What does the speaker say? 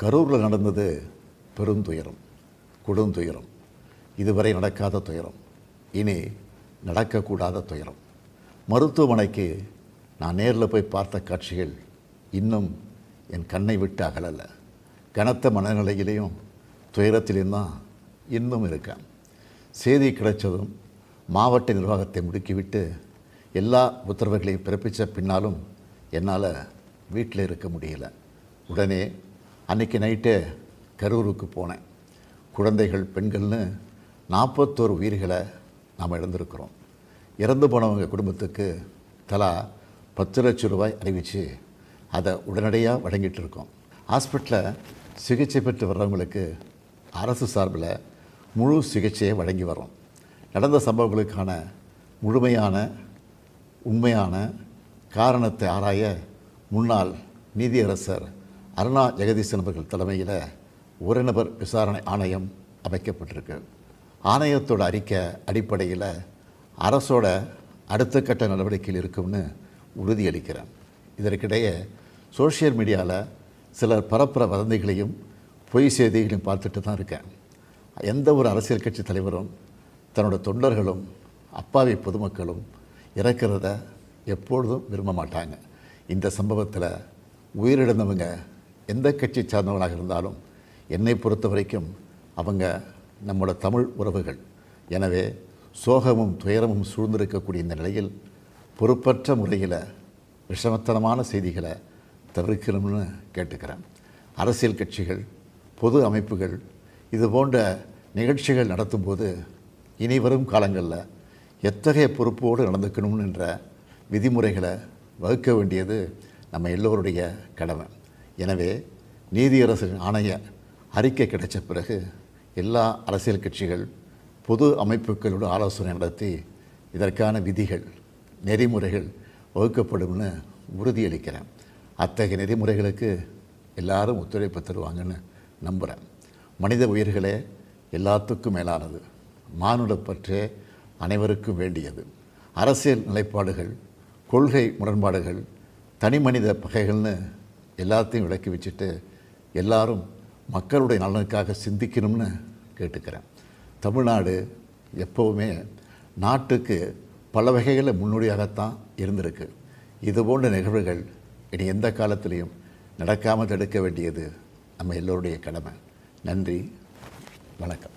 கரூரில் நடந்தது பெருந்துயரம், கொடுந்துயரம். இதுவரை நடக்காத துயரம், இனி நடக்கக்கூடாத துயரம். மருத்துவமனைக்கு நான் நேரில் போய் பார்த்த காட்சிகள் இன்னும் என் கண்ணை விட்டு அகலலை. கனத்த மனநிலையிலையும் துயரத்திலையும் தான் இன்னும் இருக்கேன். செய்தி கிடைச்சதும் மாவட்ட நிர்வாகத்தை முடுக்கிவிட்டு எல்லா உத்தரவுகளையும் பிறப்பித்த பின்னாலும் என்னால் வீட்டில் இருக்க முடியல. உடனே அன்றைக்கி நைட்டே கரூருக்கு போனேன். குழந்தைகள், பெண்கள்னு 41 உயிர்களை நாம் இழந்திருக்கிறோம். இறந்து போனவங்க குடும்பத்துக்கு தலா 10 லட்சம் ரூபாய் அறிவித்து அதை உடனடியாக வழங்கிட்டு இருக்கோம். ஹாஸ்பிட்டலில் சிகிச்சை பெற்று வர்றவங்களுக்கு அரசு சார்பில் முழு சிகிச்சையை வழங்கி வரோம். நடந்த சம்பவங்களுக்கான முழுமையான உண்மையான காரணத்தை ஆராய முன்னாள் நீதியரசர் அருணா ஜெகதீசன் அவர்கள் தலைமையில் ஒரு நபர் விசாரணை ஆணையம் அமைக்கப்பட்டிருக்கு. ஆணையத்தோட அறிக்கை அடிப்படையில் அரசோட அடுத்த கட்ட நடவடிக்கையில் இருக்கும்னு உறுதியளிக்கிறேன். இதற்கிடையே சோஷியல் மீடியாவில் சிலர் பரப்புற வதந்திகளையும் பொய் செய்திகளையும் பார்த்துட்டு தான் இருக்கேன். எந்த ஒரு அரசியல் கட்சி தலைவரும் தன்னோட தொண்டர்களும் அப்பாவி பொதுமக்களும் இறக்கிறத எப்பொழுதும் விரும்ப மாட்டாங்க. இந்த சம்பவத்தில் உயிரிழந்தவங்க எந்த கட்சி சார்ந்தவங்களாக இருந்தாலும் என்னை பொறுத்த வரைக்கும் அவங்க நம்மளோட தமிழ் உறவுகள். எனவே சோகமும் துயரமும் சூழ்ந்திருக்கக்கூடிய இந்த நிலையில் பொறுப்பற்ற முறையில் விஷமத்தனமான செய்திகளை தவிர்க்கணும்னு கேட்டுக்கிறேன். அரசியல் கட்சிகள், பொது அமைப்புகள் இது போன்ற நிகழ்ச்சிகள் நடத்தும்போது இனி வரும் காலங்களில் எத்தகைய பொறுப்போடு நடந்துக்கணும்ன்ற விதிமுறைகளை வகுக்க வேண்டியது நம்ம எல்லோருடைய கடமை. எனவே நீதியரசரின் ஆணைய அறிக்கை கிடைச்ச பிறகு எல்லா அரசியல் கட்சிகள், பொது அமைப்புகளோடு ஆலோசனை நடத்தி இதற்கான விதிகள், நெறிமுறைகள் வகுக்கப்படும்னு உறுதியளிக்கிறேன். அத்தகைய நெறிமுறைகளுக்கு எல்லாரும் ஒத்துழைப்பு தருவாங்கன்னு நம்புகிறேன். மனித உயிர்களே எல்லாத்துக்கும் மேலானது. மானுடப்பற்றே அனைவருக்கும் வேண்டியது. அரசியல் நிலைப்பாடுகள், கொள்கை முரண்பாடுகள், தனி மனித பகைகள்னு எல்லாத்தையும் விலக்கி வச்சுட்டு எல்லாரும் மக்களுடைய நலனுக்காக சிந்திக்கணும்னு கேட்டுக்கிறேன். தமிழ்நாடு எப்போவுமே நாட்டுக்கு பல வகைகளில் முன்னோடியாகத்தான் இருந்திருக்கு. இதுபோன்ற நிகழ்வுகள் இனி எந்த காலத்திலையும் நடக்காமல் தடுக்க வேண்டியது நம்ம எல்லோருடைய கடமை. நன்றி, வணக்கம்.